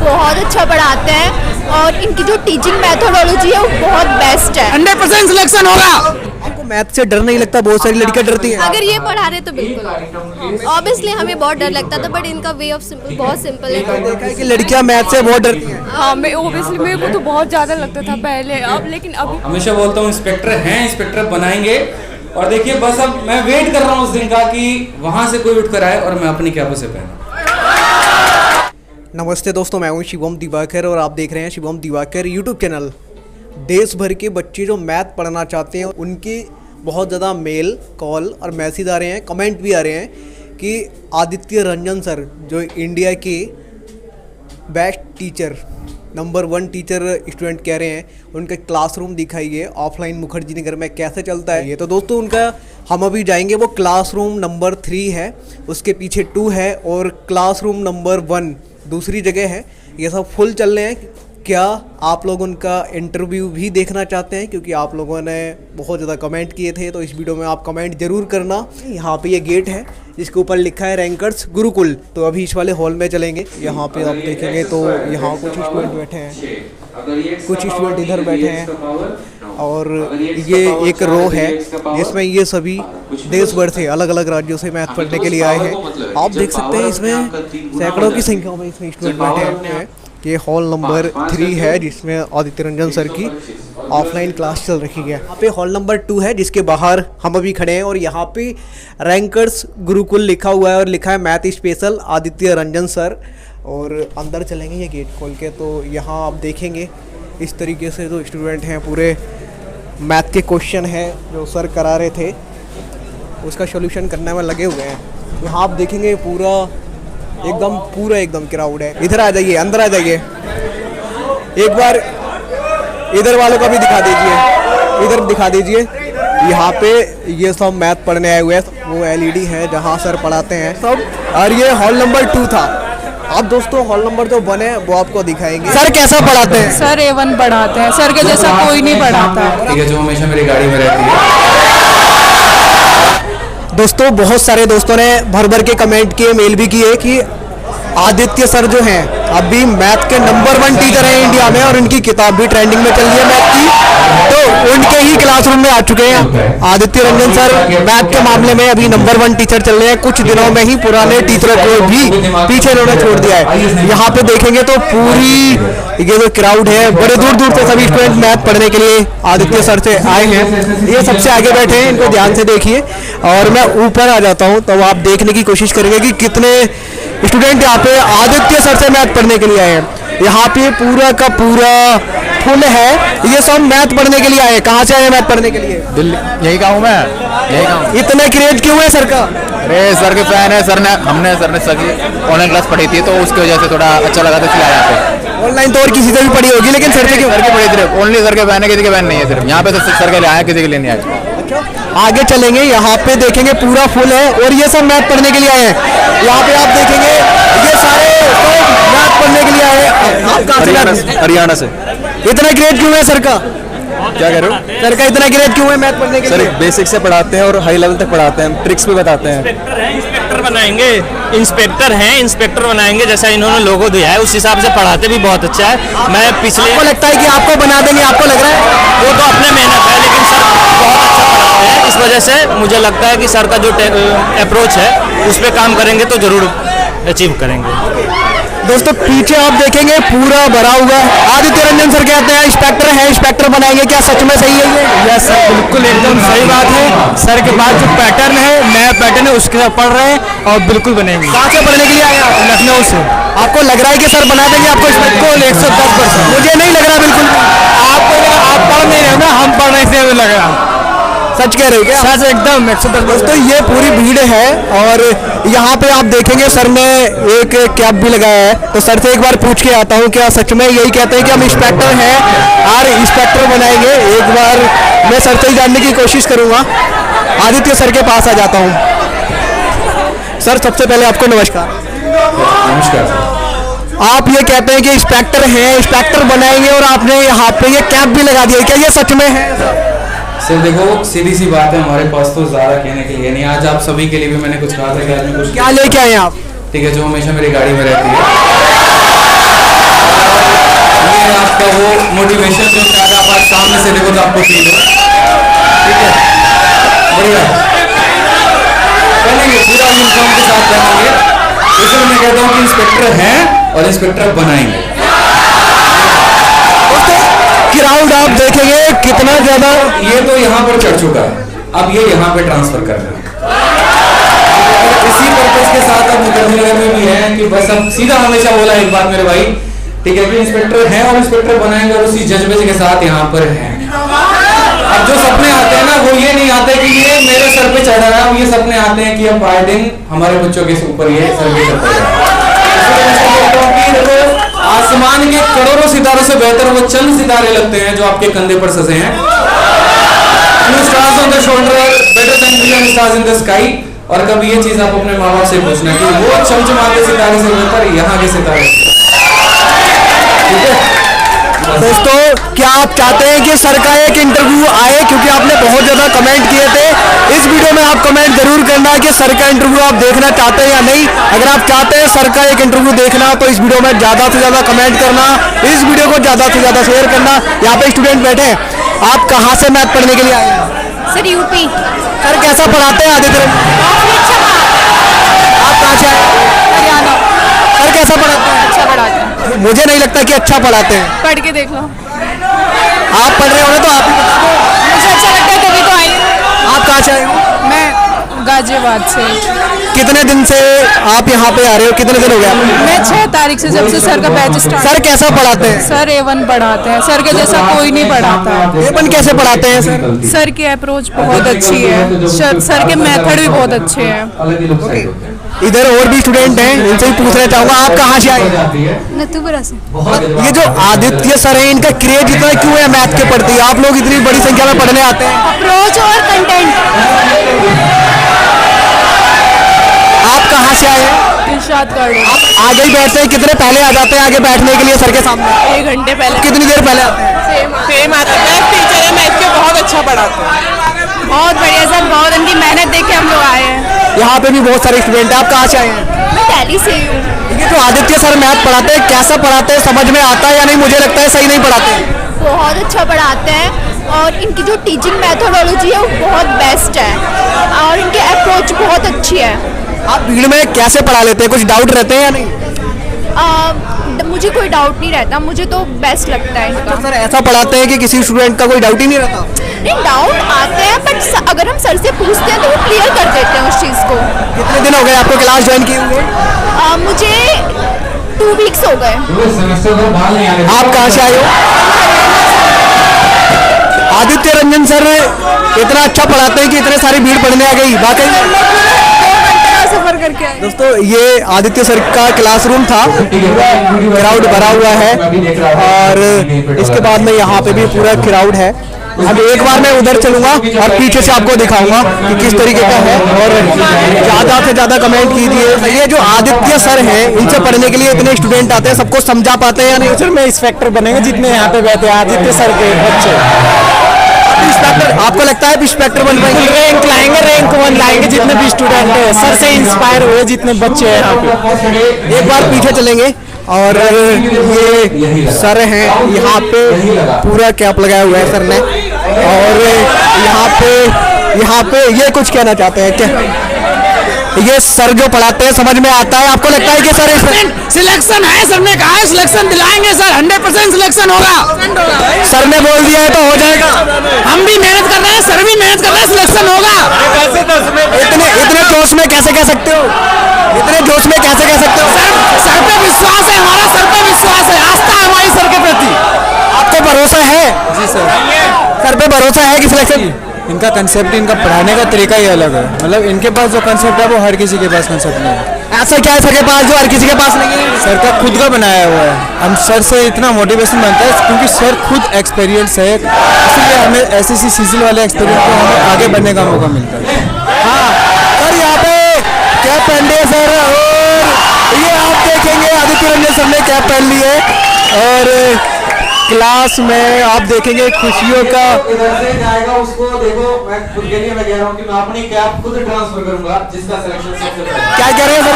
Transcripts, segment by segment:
बहुत अच्छा पढ़ाते हैं और इनकी जो टीचिंग मेथोडोलॉजी है वो बहुत बेस्ट है। 100% सिलेक्शन होगा। आपको मैथ से डर नहीं लगता? बहुत सारी लड़कियां डरती हैं। अगर ये पढ़ा रहे तो बिल्कुल, ऑब्वियसली हमें बहुत डर लगता था, बट इनका वे ऑफ बहुत सिंपल है। देखा है कि लड़कियां मैथ से बहुत डरती हैं। हाँ, मैं ऑब्वियसली मेरे को तो बहुत ज़्यादा लगता था पहले, अब लेकिन अभी हमेशा बोलता हूँ इंस्पेक्टर हैं, इंस्पेक्टर बनाएंगे। और देखिए बस अब मैं वेट कर रहा हूँ उस दिन का कि वहाँ से कोई उठ कर आए और मैं अपनी कैपों से पहनूं। नमस्ते दोस्तों, मैं हूं शिवम दिवाकर और आप देख रहे हैं शिवम दिवाकर यूट्यूब चैनल। देश भर के बच्चे जो मैथ पढ़ना चाहते हैं उनके बहुत ज़्यादा मेल, कॉल और मैसेज आ रहे हैं, कमेंट भी आ रहे हैं कि आदित्य रंजन सर जो इंडिया के best teacher, number 1 teacher student कह रहे हैं, उनका क्लासरूम दिखाइए ऑफलाइन मुखर्जी नगर में कैसे चलता है ये। तो दोस्तों उनका हम अभी जाएंगे, वो क्लासरूम नंबर 3 है, उसके पीछे 2 है और क्लासरूम नंबर 1 दूसरी जगह है। ये सब फुल चल रहे हैं। क्या आप लोग उनका इंटरव्यू भी देखना चाहते हैं? क्योंकि आप लोगों ने बहुत ज़्यादा कमेंट किए थे, तो इस वीडियो में आप कमेंट ज़रूर करना। यहाँ पे ये गेट है जिसके ऊपर लिखा है रैंकर्स गुरुकुल। तो अभी इस वाले हॉल में चलेंगे। यहाँ पे आप देखेंगे तो यहाँ कुछ स्टूडेंट बैठे हैं, कुछ स्टूडेंट इधर बैठे हैं और ये एक रो है जिसमें ये सभी देश भर से अलग अलग राज्यों से मैथ पढ़ने के लिए आए हैं। आप देख सकते हैं इसमें सैकड़ों की संख्या में इसमें स्टूडेंट बैठे हैं। ये हॉल नंबर 3 है जिसमें आदित्य रंजन सर की ऑफलाइन क्लास चल रही है। यहाँ पे हॉल नंबर 2 है जिसके बाहर हम अभी खड़े हैं और यहाँ पे रैंकर्स गुरुकुल लिखा हुआ है और लिखा है math special Aditya Ranjan sir. और अंदर चलेंगे ये गेट खोल के, तो यहाँ आप देखेंगे इस तरीके से जो स्टूडेंट हैं पूरे मैथ के क्वेश्चन हैं जो सर करा रहे थे उसका सोल्यूशन करने में लगे हुए हैं। यहाँ आप देखेंगे पूरा एकदम क्राउड है। इधर आ जाइए, अंदर आ जाइए, एक बार इधर वालों का भी दिखा दीजिए, इधर दिखा दीजिए। यहाँ पे ये सब मैथ पढ़ने आए हुए हैं, वो LED है जहाँ सर पढ़ाते हैं सब। और ये हॉल नंबर 2 था। अब दोस्तों हॉल नंबर जो बने वो आपको दिखाएंगे। सर कैसा पढ़ाते हैं? सर A1 पढ़ाते हैं, सर के जैसा कोई नहीं पढ़ाता। ठीक है, जो हमेशा मेरी गाड़ी में रहती है। दोस्तों बहुत सारे दोस्तों ने भर भर के कमेंट किए, मेल भी किए कि आदित्य सर जो हैं अभी मैथ के नंबर 1 टीचर हैं इंडिया में और उनकी किताब भी ट्रेंडिंग में चल रही है मैथ की, तो उनके ही क्लासरूम में आ चुके हैं आदित्य रंजन सर। मैथ के मामले में अभी नंबर 1 टीचर चल रहे हैं। कुछ दिनों में ही पुराने टीचरों को भी पीछे इन्होंने छोड़ दिया है। यहाँ पे देखेंगे तो पूरी ये जो क्राउड है, बड़े दूर दूर से सभी स्टूडेंट मैथ पढ़ने के लिए आदित्य सर से आए हैं। ये सबसे आगे बैठे हैं, इनको ध्यान से देखिए। और मैं ऊपर आ जाता हूँ तो आप देखने की कोशिश करेंगे कि कितने स्टूडेंट यहाँ पे आदित्य सर से मैथ पढ़ने के लिए आए हैं। यहाँ पे पूरा का पूरा फुल है, ये सब मैथ पढ़ने के लिए आए हैं। कहाँ से आए हैं मैथ पढ़ने के लिए? दिल्ली, यही का हूँ मैं, यही का हूँ। इतने क्रेज क्यों है सर का? अरे सर के फैन है, सर ने सर की ऑनलाइन क्लास पढ़ी थी तो उसकी वजह से थोड़ा अच्छा लगा था इसलिए आया पे। ऑनलाइन तो और किसी से भी पढ़ी होगी लेकिन सर से क्यों? सर की पढ़ी सिर्फ ओनली सर के फैन है, किसी के फैन नहीं है। सिर्फ यहाँ पे तो सर के लिए आया, किसी के लिए नहीं आया। आगे चलेंगे, यहाँ पे देखेंगे पूरा फुल है और ये सब मैथ पढ़ने के लिए आए हैं। यहाँ पे आप देखेंगे ये सारे मैथ पढ़ने के लिए आए हैं। आप कहाँ से? हरियाणा से। इतना ग्रेड क्यों है सर का? क्या कह रहे हो? सर का इतना ग्रेड क्यों है मैथ पढ़ने के लिए? सर बेसिक से पढ़ाते हैं और हाई लेवल तक पढ़ाते हैं, ट्रिक्स भी बताते हैं। इंस्पेक्टर बनाएंगे, इंस्पेक्टर बनाएंगे जैसा इन्होंने लोगो दिया है उस हिसाब से पढ़ाते भी बहुत अच्छा है। मैं पिछले आपको लगता है कि आपको बना देंगे? आपको लग रहा है? वो तो अपने मेहनत है, लेकिन सर बहुत अच्छा पढ़ाते हैं। इस वजह से मुझे लगता है कि सर का जो अप्रोच है उस पर काम करेंगे तो जरूर अचीव करेंगे। दोस्तों पीछे आप देखेंगे पूरा भरा हुआ है। आदित्य रंजन सर कहते हैं इंस्पेक्टर है, इंस्पेक्टर बनाएंगे, क्या सच में सही है ये? यस सर, बिल्कुल एकदम सही बात है। सर के पास जो पैटर्न है, नया पैटर्न है, उसके साथ पढ़ रहे हैं और बिल्कुल बनेंगे। कहाँ से पढ़ने के लिए आए आप? लखनऊ से। आपको लग रहा है कि सर बना देंगे आपको? बिल्कुल 110%। मुझे नहीं लग रहा बिल्कुल। आपको आप पढ़ नहीं रहे ना, हम पढ़ रहे से लग रहा। सच कह रहे हो क्या? सच एकदम 110%। दोस्तों ये पूरी भीड़ है और यहाँ पे आप देखेंगे सर ने एक कैप भी लगाया है। तो सर से एक बार पूछ के आता हूँ, क्या सच में यही कहते हैं कि हम इंस्पेक्टर हैं और इंस्पेक्टर बनाएंगे? एक बार मैं सर से ही जानने की कोशिश करूँगा। आदित्य सर के पास आ जाता हूँ। सर सबसे पहले आपको नमस्कार। नमस्कार। आप ये कहते हैं कि इंस्पेक्टर हैं, इंस्पेक्टर बनाएंगे और आपने यहाँ पे ये कैप भी लगा दिया, क्या ये सच में है? सर देखो सीधी सी बात है, हमारे पास तो ज़्यादा कहने के लिए नहीं। आज आप सभी के लिए भी मैंने कुछ कहा था कि आज मैं कुछ क्या लेके आए आप? ठीक है, जो हमेशा मेरी गाड़ी में रहती है। वो मोटिवेशन जो शायद आप आज सामने से देखो तो आपको फील हो। ठीक है, बढ़िया करेंगे, पूरा यूनिफॉर्म के साथ करेंगे। इसलिए मैं कहता हूँ कि इंस्पेक्टर हैं और इंस्पेक्टर बनाएंगे। क्राउड आप देखेंगे कितना ज्यादा, ये तो यहाँ पर चढ़ चुका है, अब ये यहाँ पे ट्रांसफर करना है। इसी पर्पज के साथ अब निकलने में भी है कि बस अब सीधा हमेशा बोला एक बात मेरे भाई, ठीक है, कि इंस्पेक्टर हैं और इंस्पेक्टर बनाएंगे और उसी जज्बे के साथ यहाँ पर हैं। अब जो सपने आते हैं ना, वो ये नहीं आते कि ये मेरे सर पे चढ़ रहा है, ये सपने आते हैं कि अब आए दिन हमारे बच्चों के ऊपर ये सर पे चढ़ रहा है। आसमान के करोड़ों सितारों से बेहतर वो चंद सितारे लगते हैं जो आपके कंधे पर सजे हैं। Stars on the shoulder better than million stars in the sky। और कभी ये चीज आप अपने माँ बाप से पूछना कि वो चमचमाते सितारे से बेहतर यहाँ के सितारे। ठीक है दोस्तों, क्या आप चाहते हैं कि सर का एक इंटरव्यू आए, क्योंकि आपने बहुत ज़्यादा कमेंट किए थे। इस वीडियो में आप कमेंट जरूर करना कि सर का इंटरव्यू आप देखना चाहते हैं या नहीं। अगर आप चाहते हैं सर का एक इंटरव्यू देखना तो इस वीडियो में ज़्यादा से ज़्यादा कमेंट करना, इस वीडियो को ज़्यादा से ज़्यादा शेयर करना। यहाँ पे स्टूडेंट बैठे हैं, आप कहाँ से मैथ पढ़ने के लिए आए हैं? Sir UP. सर कैसा पढ़ाते हैं आदित्य? आप कहाँ से आए? हरियाणा। सर कैसा पढ़ाते हैं? अच्छा पढ़ाते हैं। मुझे नहीं लगता कि अच्छा पढ़ाते हैं। पढ़ के देख लो। आप पढ़ रहे होंगे तो आप ही बता दो। मुझे अच्छा लगता है तभी तो आई हूँ। आप कहाँ से आए हो? मैं गाजियाबाद से। कितने दिन से आप यहाँ पे आ रहे हो? कितने दिन हो गए आपको? मैं 6 तारीख से, जब से सर का बैच स्टार्ट। सर कैसा पढ़ाते हैं? सर A1 पढ़ाते हैं, सर के जैसा कोई नहीं पढ़ाता। A1 कैसे पढ़ाते हैं सर? सर की अप्रोच बहुत अच्छी है, सर के मेथड भी बहुत अच्छे हैं। इधर और भी स्टूडेंट हैं, इनसे भी पूछना चाहूंगा, आप कहाँ से आए? नथुपुरा से। ये जो आदित्य सर है, इनका क्रेज इतना क्यों है मैथ के प्रति? आप लोग इतनी बड़ी संख्या में पढ़ने आते हैं। अप्रोच और कंटेंट। आप कहाँ से आए हैं? इरशाद गार्डन। आप आगे ही बैठते हैं? कितने पहले आ जाते हैं आगे बैठने के लिए सर के सामने? 1 घंटे पहले। कितनी देर पहले आते हैं? सेम आता है। मैथ टीचर है, मैथ के बहुत अच्छा पढ़ाते हैं। बहुत बढ़िया सर, बहुत उनकी मेहनत देख के हम लोग आए हैं। यहाँ पे भी बहुत सारे स्टूडेंट हैं, आप कहाँ से आए हैं? मैं दिल्ली से ही हूँ। ये जो आदित्य सर मैथ पढ़ाते हैं, कैसा पढ़ाते हैं? समझ में आता है या नहीं? मुझे लगता है सही नहीं पढ़ाते हैं। बहुत अच्छा पढ़ाते हैं और इनकी जो टीचिंग मैथोडोलॉजी है वो बहुत बेस्ट है और इनकी अप्रोच बहुत अच्छी है। आप भीड़ में कैसे पढ़ा लेते हैं? कुछ डाउट रहते हैं या नहीं? मुझे कोई डाउट नहीं रहता, मुझे तो बेस्ट लगता है इनका। तो सर ऐसा पढ़ाते हैं कि किसी स्टूडेंट का कोई डाउट ही नहीं रहता? नहीं, डाउट आते हैं बट अगर हम सर से पूछते हैं तो वो क्लियर कर देते हैं उस चीज़ को। कितने दिन हो गए आपको क्लास ज्वाइन किए हुए? मुझे 2 वीक्स हो गए। आप कहाँ से आए हो? आदित्य रंजन सर इतना अच्छा पढ़ाते हैं कि इतने सारी भीड़ पढ़ने आ गई। वाकई सफर करके आए। दोस्तों, ये आदित्य सर का क्लासरूम था, क्राउड भरा हुआ है और इसके बाद में यहाँ पे भी पूरा क्राउड है। अब एक बार मैं उधर चलूंगा और पीछे से आपको दिखाऊंगा कि किस तरीके का है और ज़्यादा से ज़्यादा कमेंट कीजिए। ये जो आदित्य सर हैं, इनसे पढ़ने के लिए इतने स्टूडेंट आते हैं, सबको समझा पाते हैं या नहीं? सर मैं इंस्पेक्टर बनेंगे जितने यहाँ पे बैठे हैं आदित्य सर के बच्चे। इंस्पेक्टर आपको लगता है इंस्पेक्टर बन पाएंगे? रैंक लाएंगे, रैंक 1 लाएंगे जितने भी स्टूडेंट हैं। सर से इंस्पायर हुए जितने बच्चे हैं यहाँ पे। एक बार पीछे चलेंगे और ये सर हैं, यहाँ पे पूरा कैप लगाया हुआ है सर ने और यहाँ पे ये कुछ कहना चाहते हैं क्या? ये सर जो पढ़ाते हैं समझ में आता है? आपको लगता है कि सर सिलेक्शन है? सर ने कहा है सिलेक्शन दिलाएंगे सर, 100% सिलेक्शन होगा। सर ने बोल दिया है तो हो जाएगा। हम भी मेहनत कर रहे हैं, सर भी मेहनत कर रहे हैं, सिलेक्शन होगा। इतने जोश में कैसे कह सकते हो? इतने जोश में कैसे कह सकते हो? सर पे विश्वास है हमारा, सर पे विश्वास है, आस्था है हमारी सर के प्रति। आपको भरोसा है? जी सर। सर पे भरोसा है कि सिलेक्शन? इनका कंसेप्ट, इनका पढ़ाने का तरीका ही अलग है। मतलब इनके पास जो कंसेप्ट है वो हर किसी के पास कंसेप्ट नहीं है। ऐसा क्या है सर के पास जो हर किसी के पास नहीं है? सर का खुद का बनाया हुआ है। हम सर से इतना मोटिवेशन बनता है क्योंकि सर खुद एक्सपीरियंस है, इसलिए हमें SSC सीसीएल वाले एक्सपीरियंस को हमें आगे बढ़ने का मौका मिलता है। हाँ सर, यहाँ पे कैप पहन लिए सर और ये आप देखेंगे आदित्य रंजन सर ने कैप पहन ली है और क्लास में आप देखेंगे खुशियों का। इधर से जाएगा उसको देखो, मैं खुद के लिए मैं कह रहा हूँ कि मैं अपनी कैप खुद ट्रांसफर करूंगा जिसका सिलेक्शन सबसे पहले। क्या कह रहे हैं सर?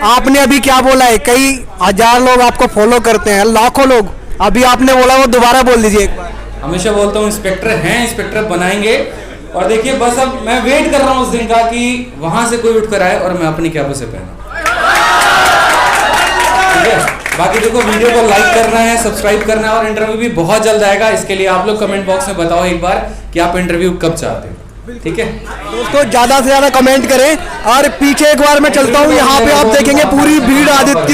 आपने अभी क्या बोला है? कई हजार लोग आपको फॉलो करते हैं, लाखों लोग। अभी आपने बोला वो दोबारा बोल दीजिए एक बार। हमेशा बोलता हूँ इंस्पेक्टर हैं, इंस्पेक्टर बनाएंगे। और देखिए बस अब मैं वेट कर रहा हूँ उस दिन का कि वहां से कोई उठ कर आए और मैं अपनी कैबों से पहनूं। ठीक है, बाकी देखो वीडियो को लाइक करना है, सब्सक्राइब करना है और इंटरव्यू भी बहुत जल्द आएगा। इसके लिए आप लोग कमेंट बॉक्स में बताओ एक बार कि आप इंटरव्यू कब चाहते हो। ठीक है दोस्तों, ज्यादा से ज्यादा कमेंट करें। और पीछे एक बार मैं चलता हूँ, यहाँ पे आप देखेंगे पूरी भीड़ आदित्य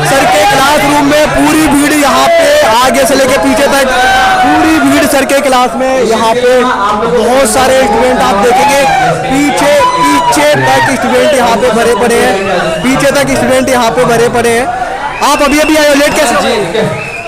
सर के क्लासरूम में, पूरी भीड़ यहाँ पे आगे से लेके पीछे तक पूरी भीड़ सर के क्लास में। यहाँ पे बहुत सारे स्टूडेंट आप देखेंगे, पीछे तक स्टूडेंट यहाँ पे भरे पड़े हैं, पीछे तक स्टूडेंट यहाँ पे भरे पड़े हैं। आप अभी आए हो, लेट कैसे?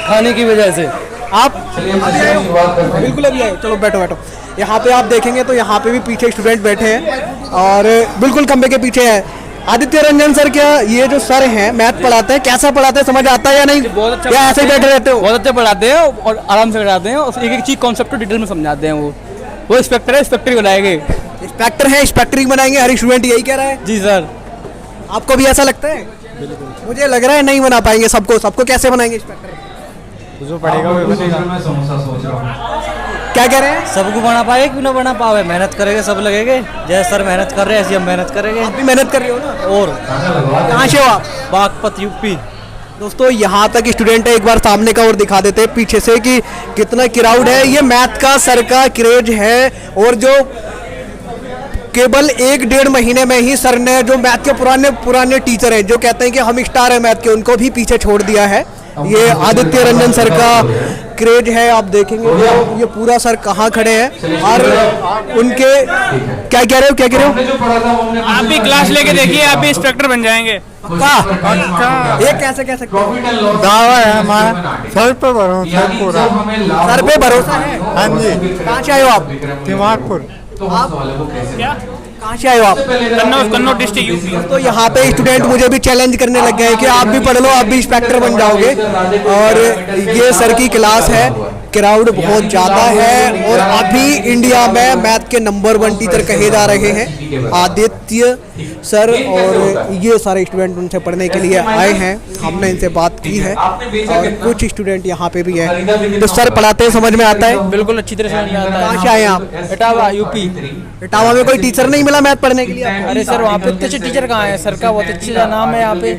खाने की वजह से। आप बिल्कुल अभी आए, चलो बैठो। यहाँ पे आप देखेंगे तो यहाँ पे भी पीछे स्टूडेंट बैठे हैं और बिल्कुल खंबे के पीछे है आदित्य रंजन सर। क्या ये जो सर हैं मैथ पढ़ाते हैं, कैसा पढ़ाते हैं, समझ आता है या नहीं? बहुत अच्छा, या ऐसे ही बैठे रहते हो? बहुत अच्छा पढ़ाते हैं और आराम से पढ़ाते हैं और एक चीज कॉन्सेप्ट को डिटेल में समझाते हैं। वो इंस्पेक्टर है, इंस्पेक्टर बनाएंगे। इंस्पेक्टर है, इंस्पेक्टर बनाएंगे, हर स्टूडेंट यही कह रहा है। जी सर। आपको भी ऐसा लगता है? मुझे लग रहा है नहीं बना पाएंगे सबको कैसे बनाएंगे इंस्पेक्टर? जो पढ़ेगा वो बनेगा। मैं समोसा सोच रहा हूँ। क्या कह रहे हैं? सबको बना पाए कि ना बना पावे, मेहनत करेंगे सब लगेंगे। जैसे सर मेहनत कर रहे हैं ऐसे हम मेहनत करेंगे। आप भी मेहनत कर रहे हो ना? और कहाँ से हो आप? बागपत यूपी। दोस्तों, यहाँ तक स्टूडेंट है, एक बार सामने का और दिखा देते हैं पीछे से कि कितना क्राउड है। ये मैथ का सर का क्रेज है और जो केवल 1-1.5 महीने में ही सर ने जो मैथ के पुराने टीचर हैं जो कहते हैं कि हम स्टार हैं मैथ के, उनको भी पीछे छोड़ दिया है। ये आदित्य रंजन सर का क्रेज है। आप देखेंगे ये पूरा सर कहाँ खड़े हैं और उनके क्या कह रहे हो? आप भी क्लास लेके देखिए, आप भी इंस्पेक्टर बन जाएंगे। ये कैसे कह सकते हो? दावा है हमारा, सर पे भरोसा पूरा। सर पे भरोसा है? हाँ जी। कहाँ से आए हो आप? दिमागपुर। कहाँ से आए हो आप? Kannauj district UP. तो यहाँ पे स्टूडेंट मुझे भी चैलेंज करने लग गए कि आप भी पढ़ लो, आप भी इंस्पेक्टर बन जाओगे। और ये सर की क्लास है, क्राउड बहुत ज़्यादा है और अभी इंडिया में मैथ के नंबर 1 टीचर कहे जा रहे हैं आदित्य सर। और ये सारे स्टूडेंट उनसे पढ़ने के लिए आए हैं, हमने इनसे बात की है और कुछ स्टूडेंट यहाँ पे भी हैं। तो सर पढ़ाते हैं, समझ में आता है? बिल्कुल अच्छी तरह समझ में आता है। कहाँ से आए हैं आप? इटावा यूपी। इटावा में कोई टीचर नहीं मिला मैथ पढ़ने के लिए? अरे सर वहाँ पे इतने अच्छे टीचर कहाँ है? सर का बहुत अच्छा नाम है यहाँ पे।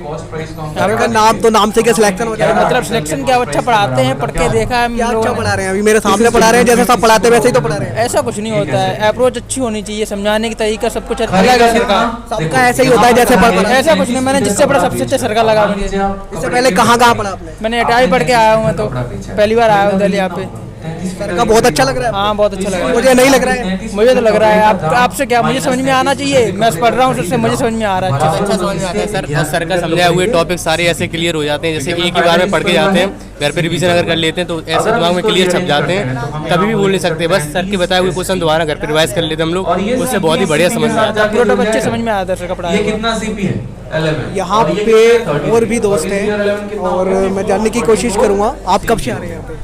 आपका नाम तो नाम से क्या सिलेक्शन हो जाएगा? मतलब सिलेक्शन क्या अच्छा पढ़ाते हैं, पढ़ के देखा है हम क्या अच्छा लोगों ने। पढ़ा रहे हैं? अभी मेरे सामने पढ़ा रहे हैं, जैसे सब पढ़ाते हैं वैसे ही तो पढ़ा रहे हैं। ऐसा कुछ नहीं होता है, अप्रोच अच्छी होनी चाहिए, समझाने की तरीका सब कुछ अलग है सर का। सबका ऐसे ही होता है जैसे पढ़ रहे हैं। ऐसा कुछ नहीं, मैंने जिससे पढ़ा सबसे अच्छा सर का लगा मुझे। इससे पहले कहाँ पढ़ा आपने? मैंने इटावा पढ़ के आया हूँ, मैं तो पहली बार आया हूँ दिल्ली यहाँ पे। सर का बहुत अच्छा लग रहा है? हाँ बहुत अच्छा लग रहा है। मुझे नहीं लग रहा है। मुझे तो लग रहा है आपसे क्या, मुझे समझ में आना चाहिए। मैं पढ़ रहा हूँ सबसे, मुझे समझ में आ रहा है। अच्छा समझ में आता है सर। और सर का समझाए हुए टॉपिक सारे ऐसे क्लियर हो जाते हैं, जैसे एक ही बार में पढ़ के जाते हैं, घर पे रिवीजन अगर कर लेते हैं तो ऐसे दिमाग में क्लियर छप जाते हैं, कभी भी भूल नहीं सकते। बस सर के बताए हुए क्वेश्चन दोबारा घर पे रिवाइज कर लेते हम लोग, उससे बहुत ही बढ़िया समझ में आता है। पूरा बच्चे समझ में आता है सर का पढ़ाया। कितना सीपी है? यहाँ पे और भी दोस्त हैं और मैं जानने की कोशिश करूँगा। आप कब से आ रहे हैं यहाँ पे?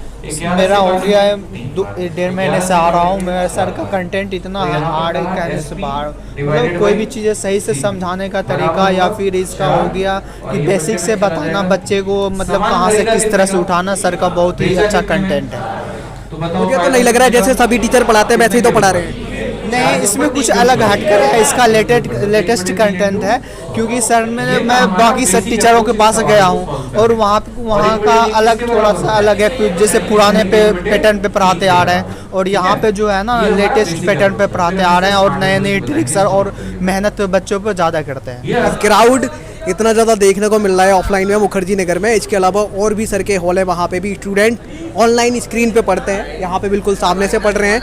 मेरा हो गया है 1.5 महीने से आ रहा हूँ। मेरा सर का कंटेंट इतना हार्ड है, कहने से बाहर। मतलब कोई भी चीज़ें सही से समझाने का तरीका या फिर इसका हो गया कि बेसिक से बताना बच्चे को, मतलब कहाँ से किस तरह से उठाना, सर का बहुत ही अच्छा कंटेंट है। मुझे तो नहीं लग रहा है जैसे सभी टीचर पढ़ाते हैं वैसे ही तो पढ़ा रहे हैं। नहीं, इसमें कुछ अलग हटकर है, इसका लेटेस्ट कंटेंट है। क्योंकि सर मैं बाकी सब टीचरों के पास गया हूँ और वहाँ का अलग थोड़ा सा अलग है। जैसे पुराने पैटर्न पे पढ़ाते आ रहे हैं और यहाँ पे जो है ना लेटेस्ट पैटर्न पे पढ़ाते आ रहे हैं और नए ट्रिक्स और मेहनत बच्चों पर ज़्यादा करते हैं। क्राउड इतना ज़्यादा देखने को मिल रहा है ऑफलाइन में मुखर्जी नगर में। इसके अलावा और भी सर के हॉल है, वहाँ पे भी स्टूडेंट ऑनलाइन स्क्रीन पे पढ़ते हैं, यहाँ पे बिल्कुल सामने से पढ़ रहे हैं।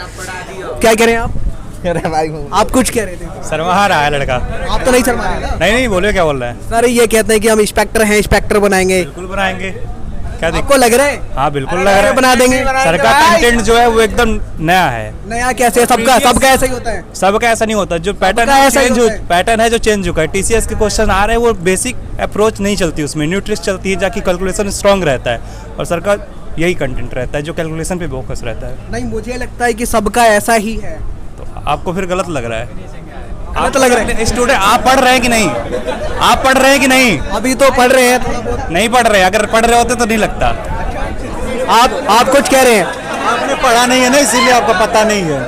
क्या कह रहे हैं आप? आप कुछ कह रहे थे? शर्मा रहा है लड़का। आप तो नहीं शर्मा रहे ना? नहीं बोले क्या बोल रहा है सर? ये कहते हैं कि हम इंस्पेक्टर हैं, इंस्पेक्टर बनाएंगे। बिल्कुल बनाएंगे। क्या आपको लग रहा है? हाँ बिल्कुल लग रहा है, बना देंगे। सर का कंटेंट जो है वो एकदम नया है। नया कैसे? सबका ऐसा ही होता है? सबका ऐसा नहीं होता, जो पैटर्न है जो चेंज हुआ है। TCS के क्वेश्चन आ रहे हैं वो बेसिक अप्रोच नहीं चलती, उसमें न्यू ट्रिक्स चलती है, जाकि कैलकुलेशन स्ट्रांग रहता है और सर का यही कंटेंट रहता है जो कैलकुलेशन पे फोकस रहता है। नहीं, मुझे लगता है कि सबका ऐसा ही है। तो आपको फिर गलत लग रहा है। आप तो लग रहा है स्टूडेंट आप पढ़ रहे हैं कि नहीं? आप पढ़ रहे हैं कि नहीं? अभी तो पढ़ रहे हैं थोड़ा बहुत। नहीं पढ़ रहे, अगर पढ़ रहे होते तो नहीं लगता। आप कुछ कह रहे हैं? आपने पढ़ा नहीं है ना, इसीलिए आपको पता नहीं है।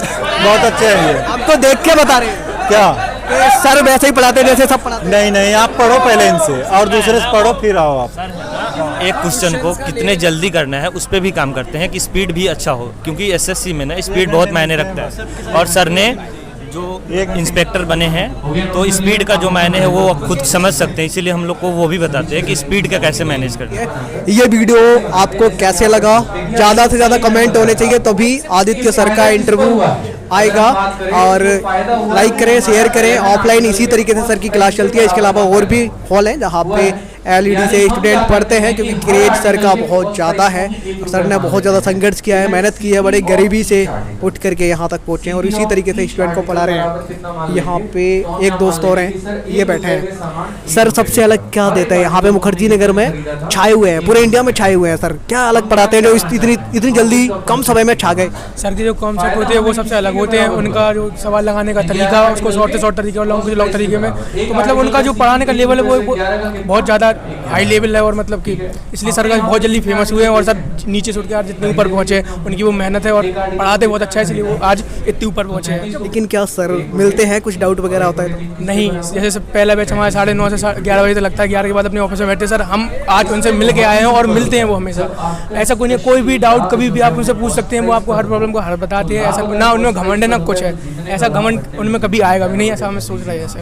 बहुत अच्छे है ये। आपको देख के बता रहे हैं क्या? कि सर वैसे ही पढ़ाते हैं जैसे सब पढ़ाते नहीं नहीं, आप पढ़ो पहले इनसे और दूसरे से पढ़ो फिर आओ आप। एक क्वेश्चन को कितने जल्दी करना है उस पर भी काम करते हैं कि स्पीड भी अच्छा हो, क्योंकि एसएससी में ना स्पीड बहुत मायने रखता है। और सर ने जो एक इंस्पेक्टर बने हैं तो स्पीड का जो मायने है वो आप खुद समझ सकते हैं, इसीलिए हम लोग को वो भी बताते हैं कि स्पीड का कैसे मैनेज करना है। ये वीडियो आपको कैसे लगा? ज़्यादा से ज़्यादा कमेंट होने चाहिए, तभी आदित्य सर का इंटरव्यू आएगा। और लाइक करें, शेयर करें। ऑफलाइन इसी तरीके से सर की क्लास चलती है। इसके अलावा और भी हॉल हैं जहाँ पे एलईडी से स्टूडेंट पढ़ते हैं, क्योंकि क्रेज सर का बहुत ज़्यादा है। सर ने बहुत ज़्यादा संघर्ष किया है, मेहनत की है, बड़े गरीबी से उठ करके यहाँ तक पहुँचे हैं और इसी तरीके से स्टूडेंट को पढ़ा रहे हैं। यहाँ पे एक दोस्त और हैं, ये बैठे हैं। सर सबसे अलग क्या देता है यहाँ पे? मुखर्जी नगर में छाए हुए हैं, पूरे इंडिया में छाए हुए हैं। सर क्या अलग पढ़ाते हैं जो इतनी जल्दी कम समय में छा गए? सर के जो कॉन्सेप्ट होते हैं वो सबसे अलग होते हैं। उनका जो सवाल लगाने का तरीका, उसको शॉर्ट तरीके और लॉन्ग तरीके में, तो मतलब उनका जो पढ़ाने का लेवल है वो बहुत ज़्यादा हाई लेवल है। और मतलब कि इसलिए सर का बहुत जल्दी फेमस हुए हैं और सर नीचे से उठ के आज जितने ऊपर पहुँचे, उनकी वो मेहनत है और पढ़ाते बहुत अच्छा है, इसलिए वो आज इतने ऊपर पहुँचे हैं। लेकिन क्या सर मिलते हैं, कुछ डाउट वगैरह होता है तो? नहीं, जैसे पहला बैच हमारे 9:30 से 11 बजे तक लगता है। 11 के बाद अपने ऑफिस में बैठते सर, हम आज उनसे मिल के आए हैं और मिलते हैं वो हमेशा। ऐसा कोई नहीं, कोई भी डाउट कभी भी आप उनसे पूछ सकते हैं, वो आपको हर प्रॉब्लम को हल बताते हैं। ऐसा ना उनमें घमंड है ना कुछ है, ऐसा घमंड उनमें कभी आएगा भी नहीं, ऐसा हमें सोच रहे हैं। ऐसे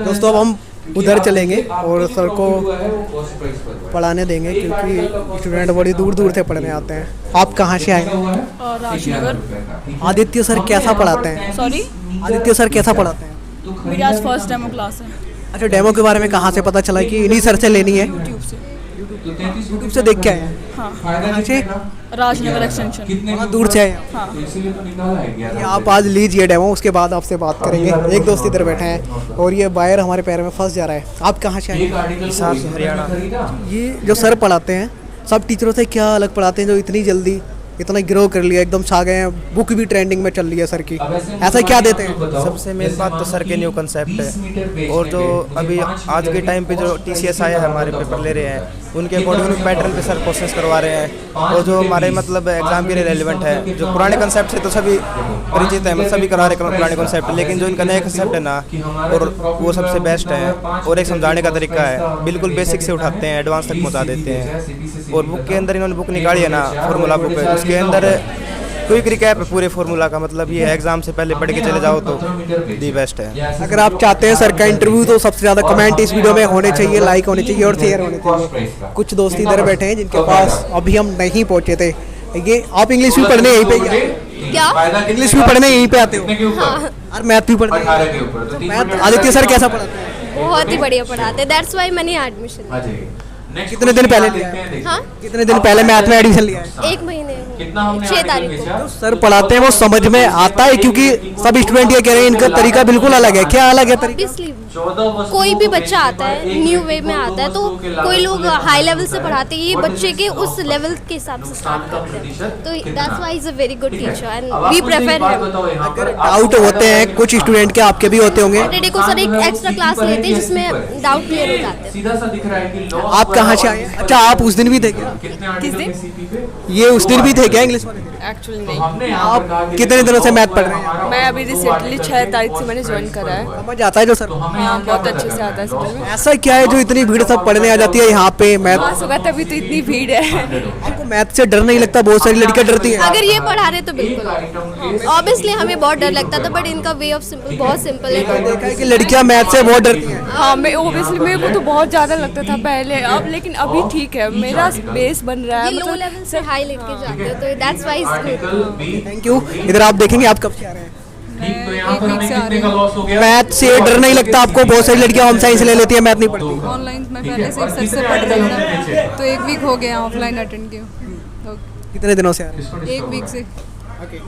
दोस्तों अब हम उधर चलेंगे और सर को पढ़ाने देंगे, क्योंकि स्टूडेंट बड़ी दूर दूर से पढ़ने आते हैं। आप कहाँ से आए? राजनगर। आदित्य सर कैसा पढ़ाते हैं? सॉरी, आदित्य सर कैसा पढ़ाते हैं? मेरी आज फर्स्ट डेमो क्लास है। अच्छा, डेमो के बारे में कहाँ से पता चला कि इन्हीं सर से लेनी है? यूट्यूब से देख के आए हैं? हाँ। कहाँ से? राजनगर एक्सटेंशन। बहुत दूर से आए हैं? हाँ। ये आप आज लीजिए डेमो, उसके बाद आपसे बात करेंगे। एक दोस्त इधर बैठे हैं और ये वायर हमारे पैर में फंस जा रहा है। आप कहाँ से आए हैं? हरियाणा। ये जो सर पढ़ाते हैं सब टीचरों से क्या अलग पढ़ाते हैं जो इतनी जल्दी इतना ग्रो कर लिया, एकदम छा गए हैं? बुक भी ट्रेंडिंग में चल रही है सर की, ऐसा क्या देते हैं? सबसे मेन बात तो सर के न्यू कंसेप्ट है, और जो अभी आज के टाइम पे जो टीसीएस आया है हमारे पेपर ले रहे हैं, उनके अकॉर्डिंग पैटर्न पे सर क्वेश्चंस करवा रहे हैं। और जो हमारे मतलब एग्जाम के लिए रेलिवेंट है, जो पुराने कंसेप्ट से तो सभी परिचित हैं, मतलब सभी करा रहे हैं पुराने कंसेप्ट, लेकिन जो इनका नया कंसेप्ट है ना, और वो सबसे बेस्ट है। और एक समझाने का तरीका है, बिल्कुल बेसिक से उठाते हैं, एडवांस तक पहुँचा देते हैं। और बुक के अंदर इन्होंने बुक निकाली है ना, फार्मूला बुक है, उसके अंदर क्विक रिकैप है पूरे फार्मूला का। मतलब ये एग्जाम से पहले पढ़ के चले जाओ तो दी बेस्ट है। अगर आप चाहते हैं सर का इंटरव्यू तो सबसे ज़्यादा कमेंट इस वीडियो में होने चाहिए, लाइक होने चाहिए और शेयर होने चाहिए। कुछ दोस्त इधर बैठे हैं जिनके पास अभी हम नहीं पहुँचे थे। ये आप इंग्लिश भी पढ़ने यहीं पे क्या? इंग्लिश भी पढ़ने यहीं पे आते हो? हाँ, और मैथ भी पढ़ते हो? मैथ आदित्य सर कैसा पढ़ाते हैं? बहुत ही बढ़िया पढ़ाते हैं, दैट्स व्हाई मैंने एडमिशन। कितने दिन पहले लिया है? हाँ, कितने दिन पहले मैथ में एडमिशन लिया है? 1 महीने 6 तारीख को। सर पढ़ाते हैं वो समझ में आता है, क्योंकि सब स्टूडेंट ये कह रहे हैं इनका तरीका बिल्कुल अलग है। क्या अलग है तरीका? Obviously, कोई भी बच्चा आता है न्यू वे में आता है, तो कोई लोग हाई लेवल से पढ़ाते हैं, ये बच्चे के उस लेवल के हिसाब से स्टार्ट करते हैं, तो that's why is a very good teacher and we prefer him. Doubt होते हैं कुछ स्टूडेंट के, आपके भी होते होंगे? सैटरडे को सर एक एक्स्ट्रा क्लास लेते हैं जिसमें डाउट क्लियर हो जाते हैं। आप कहाँ से आए? अच्छा, आप उस दिन भी थे क्या? किस दिन? ये उस दिन भी थे क्या इंग्लिश वाले? एक्चुअली नहीं, आप कितने दिनों से मैथ पढ़ रहे हैं? मैं अभी रिसेंटली 6 तारीख से मैंने ज्वाइन करा है। समझ आता है जो सर? हाँ, बहुत अच्छे से आता है समझ में। ऐसा क्या है जो इतनी भीड़ सब पढ़ने आ जाती है यहाँ पे मैथ? हाँ, सुबह तभी तो इतनी भीड़ है। आपको मैथ से डर नहीं लगता? बहुत सारी लड़कियाँ डरती हैं। अगर ये पढ़ा रहे तो बिल्कुल, ऑब्वियसली हमें बहुत डर लगता था, बट इनका वे ऑफ सिंपल बहुत सिंपल है। देखा है कि लड़कियाँ मैथ से बहुत डरती हैं। हाँ, मैं ऑब्वियसली मेरे को तो बहुत ज़्यादा लगता था पहले, अब लेकिन अभी ठीक है, मेरा बेस बन रहा है। लो लेवल से हाई लेके जाते हो, तो that's why is good. Thank you. इधर आप देखेंगे, आप कब से आ रहे हैं? एक वीक से आ रही हूँ। मैथ से डर नहीं लगता आपको? बहुत सारी लड़कियाँ होम साइंस ले लेती है, मैथ नहीं पढ़ती। ऑनलाइन मैं पहले से सर से पढ़ रही हूँ, तो 1 वीक हो गया ऑफलाइन अटेंड किया। कितने दिनों से आ रहे हैं? 1 वीक से। ओके,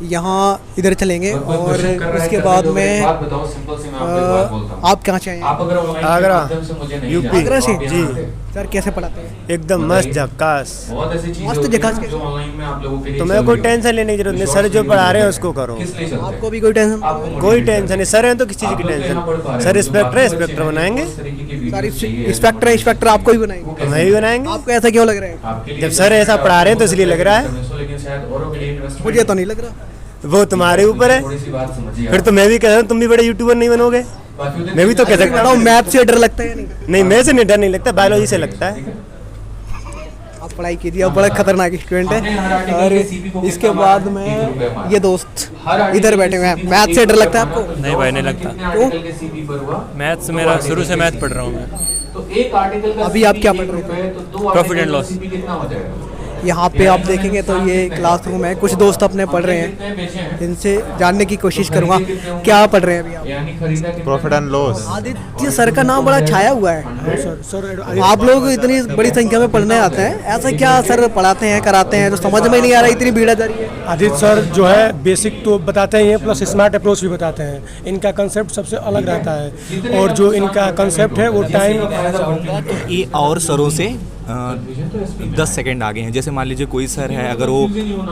यहाँ इधर चलेंगे और उसके बाद में आप कहाँ से आए हैं? आगरा, यूपी। आगरा से? जी। सर कैसे पढ़ाते हैं? एकदम मस्त झक्कास। मस्त झकास के। तो मैं कोई टेंशन लेने की जरूरत नहीं, सर जो पढ़ा रहे हैं उसको करो। आपको भी कोई टेंशन? कोई टेंशन नहीं, सर हैं तो किस चीज़ की टेंशन। सर इंस्पेक्टर है, इंस्पेक्टर बनाएंगे। सर इंस्पेक्टर इंस्पेक्टर आपको ही बनाएंगे? हम ही बनाएंगे। आपको ऐसा क्यों लग रहा है? जब सर ऐसा पढ़ा रहे हैं तो इसलिए लग रहा है। मुझे तो नहीं लग रहा। वो तुम्हारे ऊपर है। फिर तो मैं भी कह रहा हूँ तुम भी बड़े यूट्यूबर नहीं बनोगे। मैं भी तो कह सकता हूँ। मैथ से डर लगता है या नहीं? नहीं, मैं से नहीं डर नहीं लगता, बायोलॉजी से लगता है। आप पढ़ाई कीजिए, आप बड़ा खतरनाक स्टूडेंट है। और इसके बाद में ये दोस्त इधर बैठे हुए हैं, मैथ से डर लगता है आपको? नहीं भाई, नहीं लगता। क्यों? मैथ्स मेरा शुरू से मैथ पढ़ रहा हूँ मैं। अभी आप क्या पढ़ रहे हैं? Profit and loss. यहाँ पे आप देखेंगे तो ये क्लासरूम है, कुछ दोस्त अपने पढ़ रहे हैं, इनसे जानने की कोशिश करूँगा क्या पढ़ रहे हैं अभी आप? Profit and loss. Aditya sir का नाम बड़ा छाया हुआ है। सर आप लोग इतनी बड़ी संख्या में पढ़ने आते हैं, ऐसा क्या सर पढ़ाते हैं कराते हैं तो समझ में नहीं आ रहा, इतनी भीड़ जा रही है? आदित्य सर जो है बेसिक तो बताते ही हैं, प्लस स्मार्ट अप्रोच भी बताते हैं। इनका कंसेप्ट सबसे अलग रहता है और जो इनका कंसेप्ट है वो टाइम ये और सरों से 10 सेकंड आगे हैं। जैसे मान लीजिए कोई सर है, अगर वो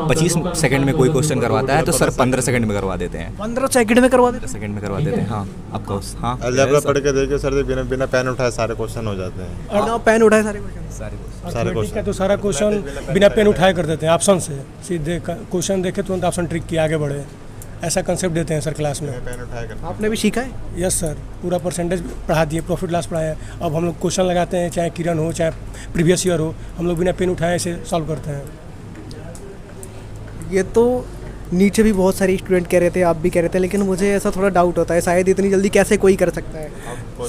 25 सेकंड में कोई क्वेश्चन करवाता है तो सर 15 सेकंड में करवा देते हैं। 15 सेकंड में करवा देते हैं? 15 सेकंड में करवा देते हैं। हाँ, आपका हाँ अलजेब्रा पढ़ के देखिए सर, बिना पेन उठाए सारे क्वेश्चन हो जाते हैं। बिना पेन उठाए सारे क्वेश्चन तो सारा क्वेश्चन बिना पेन उठाए कर देते हैं, ऑप्शन से सीधे क्वेश्चन देखे तुरंत ऑप्शन ट्रिक किए आगे बढ़े, ऐसा कंसेप्ट देते हैं सर क्लास में। आपने भी सीखा है? यस सर, पूरा परसेंटेज पढ़ा दिए, प्रॉफिट लॉस पढ़ाया। अब हम लोग क्वेश्चन लगाते हैं, चाहे किरण हो चाहे प्रीवियस ईयर हो, हम लोग बिना पेन उठाए ऐसे सॉल्व करते हैं। ये तो नीचे भी बहुत सारे स्टूडेंट कह रहे थे, आप भी कह रहे थे, लेकिन मुझे ऐसा थोड़ा डाउट होता है शायद इतनी जल्दी कैसे कोई कर सकता है?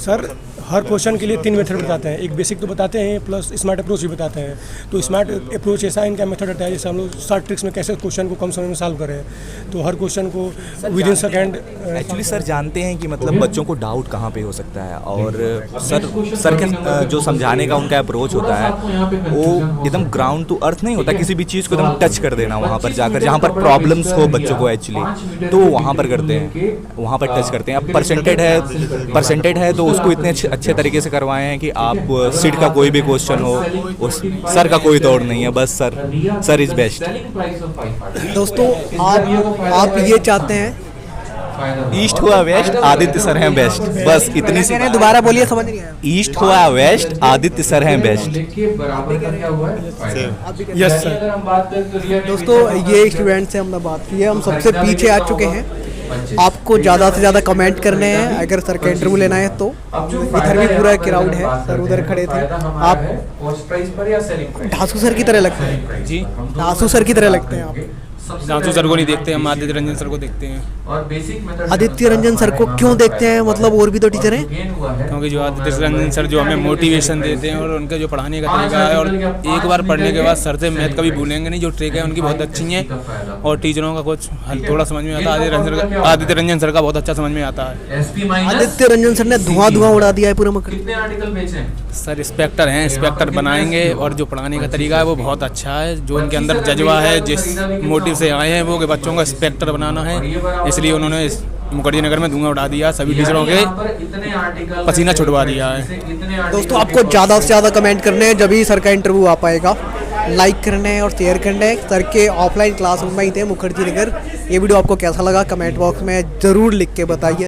सर हर क्वेश्चन के लिए 3 मेथड बताते हैं, एक बेसिक तो बताते हैं प्लस स्मार्ट अप्रोच भी बताते हैं। तो स्मार्ट अप्रोच ऐसा इनका मेथड रहता है जैसे हम लोग शॉर्ट ट्रिक्स में कैसे क्वेश्चन को कम समय में सॉल्व करें, तो हर क्वेश्चन को with in second. Actually sir जानते हैं कि मतलब बच्चों को डाउट कहाँ पे हो सकता है, और सर के जो समझाने का उनका अप्रोच होता है वो एकदम ग्राउंड टू अर्थ नहीं होता, किसी भी चीज़ को एकदम टच कर देना वहाँ पर जाकर, जहाँ पर प्रॉब्लम्स हो बच्चों को एक्चुअली, तो वहाँ पर करते हैं, वहाँ पर टच करते हैं। अब परसेंटेड है तो उसको इतने अच्छे तरीके से करवाए हैं कि आप सीट का कोई भी क्वेश्चन हो, उस सर का कोई तोड़ नहीं है, बस सर इज बेस्ट। दोस्तों आप ये चाहते हैं ईस्ट हुआ वेस्ट, आदित्य सर हैं बेस्ट, बस इतनी सी। दोबारा बोलिए, समझ नहीं आया। ईस्ट हुआ वेस्ट, आदित्य सर हैं बेस्ट। Yes sir. दोस्तों ये स्टूडेंट से हमने बात की है, हम सबसे पीछे आ चुके हैं। आपको ज़्यादा से ज़्यादा कमेंट करने हैं अगर सर का इंटरव्यू लेना है तो। इधर भी पूरा क्राउड है, सर उधर खड़े थे। आप धासू सर की तरह लगते हैं जी, धासू सर की तरह लगते हैं आप। धासू सर को नहीं देखते, हम आदित्य रंजन सर को देखते हैं। आदित्य रंजन सर को क्यों देखते हैं, मतलब और भी तो टीचर हैं? क्योंकि जो आदित्य रंजन सर जो हमें मोटिवेशन देते हैं और उनका जो पढ़ाने का तरीका है, और एक बार पढ़ने के बाद सर से मैथ कभी भूलेंगे नहीं, जो ट्रिक है उनकी बहुत अच्छी है और टीचरों का कुछ थोड़ा समझ में आता है। आदित्य रंजन सर का बहुत अच्छा समझ में आता है। आदित्य रंजन सर ने धुआं उड़ा दिया है पूरा मकर। सर इंस्पेक्टर हैं, इंस्पेक्टर बनाएंगे और जो पढ़ाने का तरीका है वो बहुत अच्छा है, जो उनके अंदर जज्बा है, जिस मोटिव से आए हैं वो कि बच्चों का इंस्पेक्टर बनाना है, इसलिए उन्होंने मुखर्जी नगर में धुआं उड़ा दिया, सभी टीचरों के पसीना छुड़वा दिया है। दोस्तों आपको ज़्यादा से ज़्यादा कमेंट करने हैं, जब ही सर का इंटरव्यू आ पाएगा। लाइक करना है और शेयर करना है। सर के ऑफलाइन क्लासरूम में ही थे मुखर्जी नगर। ये वीडियो आपको कैसा लगा कमेंट बॉक्स में ज़रूर लिख के बताइए।